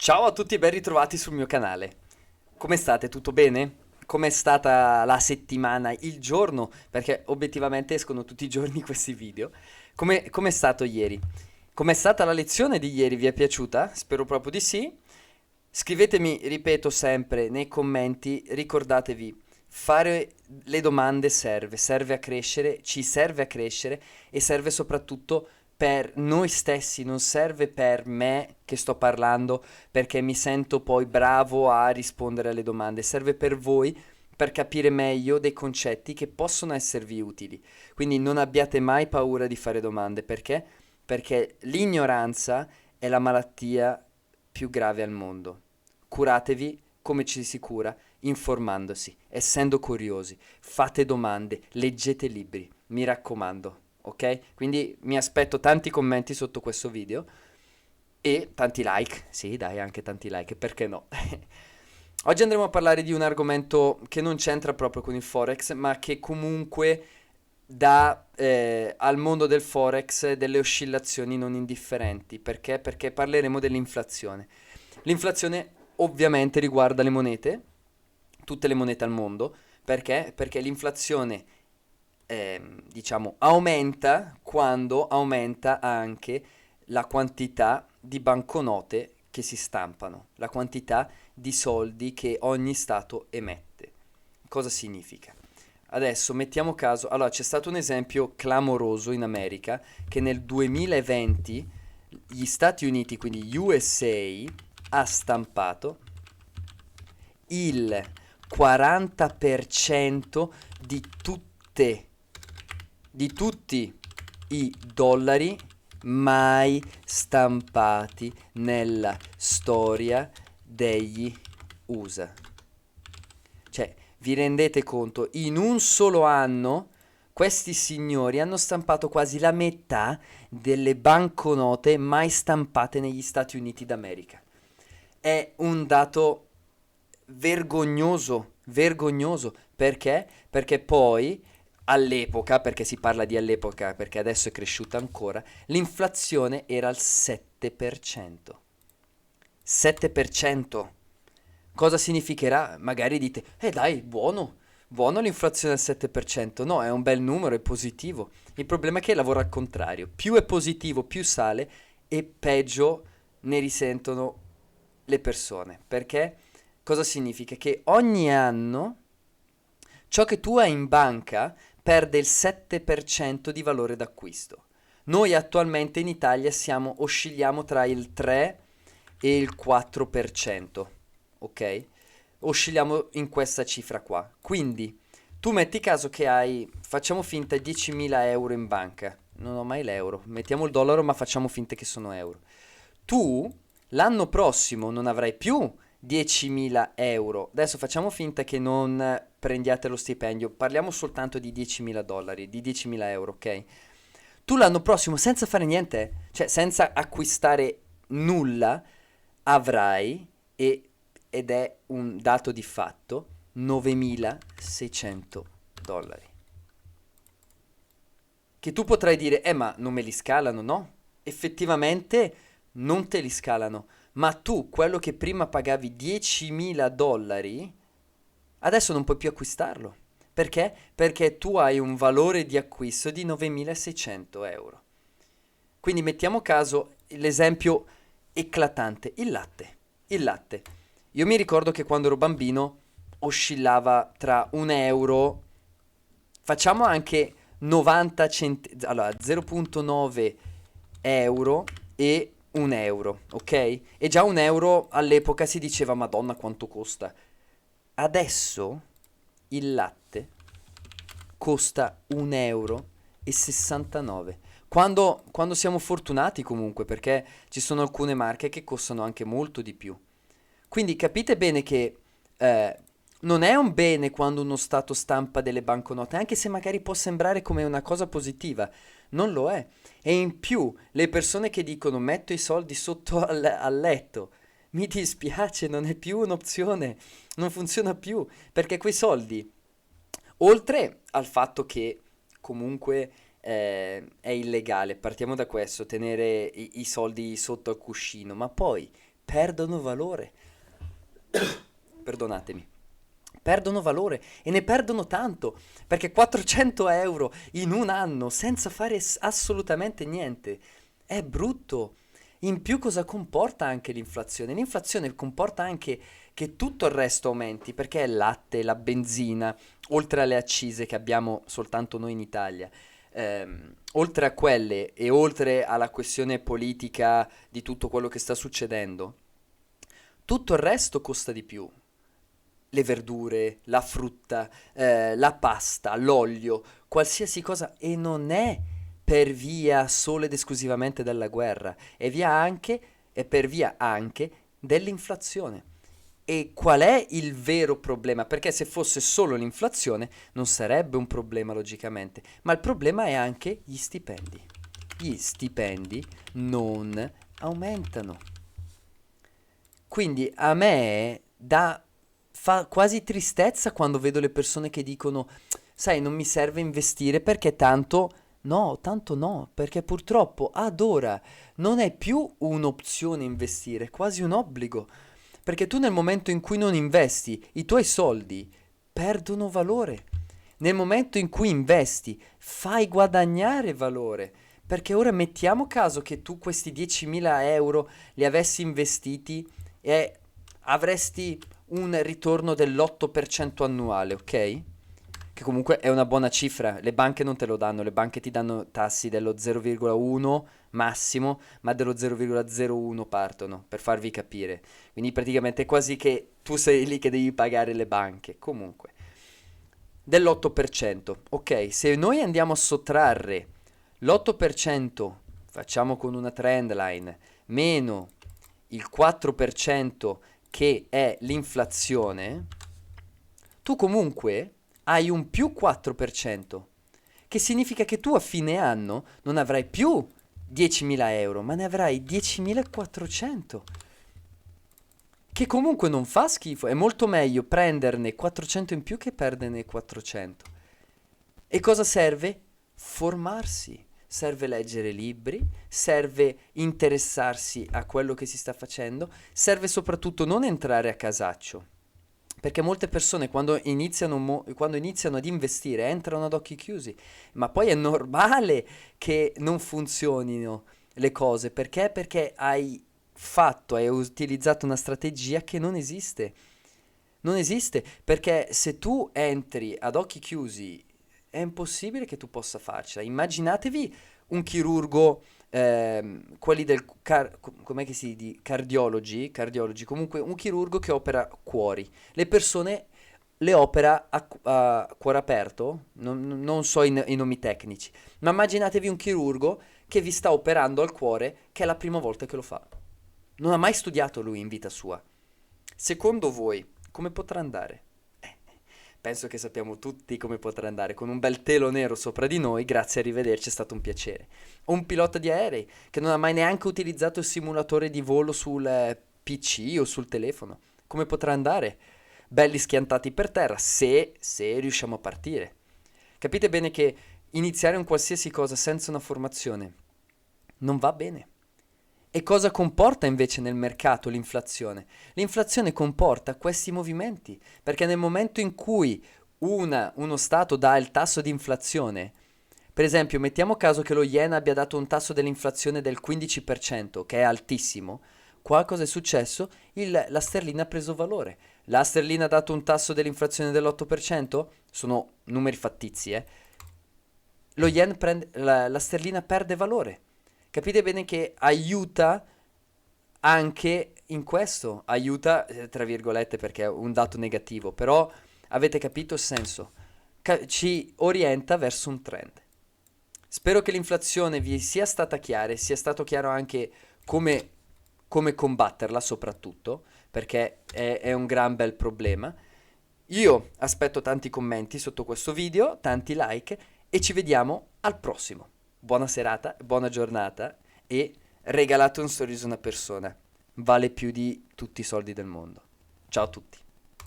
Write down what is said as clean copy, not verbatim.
Ciao a tutti e ben ritrovati sul mio canale. Come state? Tutto bene? Com'è stata la settimana, il giorno? Perché obiettivamente escono tutti i giorni questi video. Com'è stato ieri? Com'è stata la lezione di ieri? Vi è piaciuta? Spero proprio di sì. Scrivetemi, ripeto sempre, nei commenti, ricordatevi, fare le domande serve a crescere, ci serve a crescere e serve soprattutto per noi stessi, non serve per me che sto parlando perché mi sento poi bravo a rispondere alle domande, serve per voi per capire meglio dei concetti che possono esservi utili. Quindi non abbiate mai paura di fare domande, perché? Perché l'ignoranza è la malattia più grave al mondo. Curatevi come ci si cura, informandosi, essendo curiosi, fate domande, leggete libri, mi raccomando, ok? Quindi mi aspetto tanti commenti sotto questo video e tanti like, sì dai, anche tanti like, perché no? Oggi andremo a parlare di un argomento che non c'entra proprio con il Forex, ma che comunque dà al mondo del Forex delle oscillazioni non indifferenti. Perché? Perché parleremo dell'inflazione. L'inflazione ovviamente riguarda le monete, tutte le monete al mondo. Perché? Perché l'inflazione, diciamo, aumenta quando aumenta anche la quantità di banconote che si stampano, la quantità di soldi che ogni stato emette. Cosa significa? Adesso mettiamo caso, allora c'è stato un esempio clamoroso in America che nel 2020 gli Stati Uniti, quindi USA, ha stampato il 40% di tutte, di tutti i dollari mai stampati nella storia degli USA. Cioè, vi rendete conto? In un solo anno questi signori hanno stampato quasi la metà delle banconote mai stampate negli Stati Uniti d'America. È un dato vergognoso, vergognoso. Perché? Perché poi all'epoca, perché si parla di all'epoca, perché adesso è cresciuta ancora, l'inflazione era al 7%. 7%. Cosa significherà? Magari dite, dai, buono, buono l'inflazione al 7%. No, è un bel numero, è positivo. Il problema è che lavora al contrario. Più è positivo, più sale e peggio ne risentono le persone. Perché? Cosa significa? Che ogni anno ciò che tu hai in banca perde il 7% di valore d'acquisto. Noi attualmente in Italia oscilliamo tra il 3 e il 4%, ok? Oscilliamo in questa cifra qua. Quindi tu metti caso che hai, facciamo finta, 10.000 euro in banca. Non ho mai l'euro, mettiamo il dollaro ma facciamo finta che sono euro. Tu l'anno prossimo non avrai più 10.000 euro. Adesso facciamo finta che non prendiate lo stipendio, parliamo soltanto di 10.000 dollari, di 10.000 euro, ok? Tu l'anno prossimo, senza fare niente, cioè senza acquistare nulla, avrai, ed è un dato di fatto, 9.600 dollari. Che tu potrai dire, ma non me li scalano, no? Effettivamente non te li scalano, ma tu quello che prima pagavi 10.000 dollari, adesso non puoi più acquistarlo. Perché? Perché tu hai un valore di acquisto di 9.600 euro. Quindi mettiamo caso l'esempio eclatante, il latte. Il latte. Io mi ricordo che quando ero bambino oscillava tra un euro, facciamo anche 90 centesimi, allora 0,9 euro e un euro, ok? E già un euro all'epoca si diceva Madonna quanto costa. Adesso il latte costa 1,69 euro. Quando siamo fortunati comunque, perché ci sono alcune marche che costano anche molto di più. Quindi capite bene che eh, non è un bene quando uno Stato stampa delle banconote, anche se magari può sembrare come una cosa positiva, non lo è. E in più, le persone che dicono metto i soldi sotto al letto, mi dispiace, non è più un'opzione, non funziona più, perché quei soldi, oltre al fatto che comunque è illegale, partiamo da questo, tenere i soldi sotto al cuscino, ma poi perdono valore. Perdonatemi. Perdono valore e ne perdono tanto, perché 400 euro in un anno senza fare assolutamente niente è brutto. In più cosa comporta anche l'inflazione? L'inflazione comporta anche che tutto il resto aumenti, perché il latte, la benzina, oltre alle accise che abbiamo soltanto noi in Italia, oltre a quelle e oltre alla questione politica di tutto quello che sta succedendo, tutto il resto costa di più. Le verdure, la frutta, la pasta, l'olio, qualsiasi cosa, e non è per via solo ed esclusivamente della guerra, è per via anche dell'inflazione. E qual è il vero problema? Perché se fosse solo l'inflazione non sarebbe un problema logicamente, ma il problema è anche gli stipendi. Gli stipendi non aumentano. Quindi a me fa quasi tristezza quando vedo le persone che dicono, sai, non mi serve investire perché tanto no, perché purtroppo ad ora non è più un'opzione investire, è quasi un obbligo. Perché tu nel momento in cui non investi, i tuoi soldi perdono valore. Nel momento in cui investi, fai guadagnare valore. Perché ora mettiamo caso che tu questi 10.000 euro li avessi investiti e avresti un ritorno dell'8% annuale, ok? Che comunque è una buona cifra, le banche non te lo danno, le banche ti danno tassi dello 0,1 massimo, ma dello 0,01 partono, per farvi capire. Quindi praticamente è quasi che tu sei lì che devi pagare le banche. Comunque, dell'8%, ok? Se noi andiamo a sottrarre l'8%, facciamo con una trend line, meno il 4% che è l'inflazione, tu comunque hai un più 4%, che significa che tu a fine anno non avrai più 10.000 euro, ma ne avrai 10.400. Che comunque non fa schifo, è molto meglio prenderne 400 in più che perderne 400. E cosa serve? Formarsi. Serve leggere libri, serve interessarsi a quello che si sta facendo, serve soprattutto non entrare a casaccio. Perché molte persone quando iniziano ad investire entrano ad occhi chiusi, ma poi è normale che non funzionino le cose. Perché? Perché hai utilizzato una strategia che non esiste. Non esiste, perché se tu entri ad occhi chiusi è impossibile che tu possa farcela. Immaginatevi un chirurgo, quelli com'è che si dice? Cardiologi, comunque un chirurgo che opera cuori. Le persone le opera a cuore aperto, non so i nomi tecnici, ma immaginatevi un chirurgo che vi sta operando al cuore, che è la prima volta che lo fa. Non ha mai studiato lui in vita sua. Secondo voi, come potrà andare? Penso che sappiamo tutti come potrà andare, con un bel telo nero sopra di noi, grazie, arrivederci, è stato un piacere. O un pilota di aerei che non ha mai neanche utilizzato il simulatore di volo sul PC o sul telefono. Come potrà andare? Belli schiantati per terra, se riusciamo a partire. Capite bene che iniziare un qualsiasi cosa senza una formazione non va bene. E cosa comporta invece nel mercato l'inflazione? L'inflazione comporta questi movimenti, perché nel momento in cui uno Stato dà il tasso di inflazione, per esempio mettiamo caso che lo yen abbia dato un tasso dell'inflazione del 15%, che è altissimo, qua cosa è successo? La sterlina ha preso valore. La sterlina ha dato un tasso dell'inflazione dell'8%? Sono numeri fattizi, eh? La sterlina perde valore. Capite bene che aiuta anche in questo, aiuta tra virgolette perché è un dato negativo, però avete capito il senso, ci orienta verso un trend. Spero che l'inflazione vi sia stata chiara e sia stato chiaro anche come, come combatterla soprattutto, perché è un gran bel problema. Io aspetto tanti commenti sotto questo video, tanti like e ci vediamo al prossimo. Buona serata, buona giornata e regalate un sorriso a una persona. Vale più di tutti i soldi del mondo. Ciao a tutti.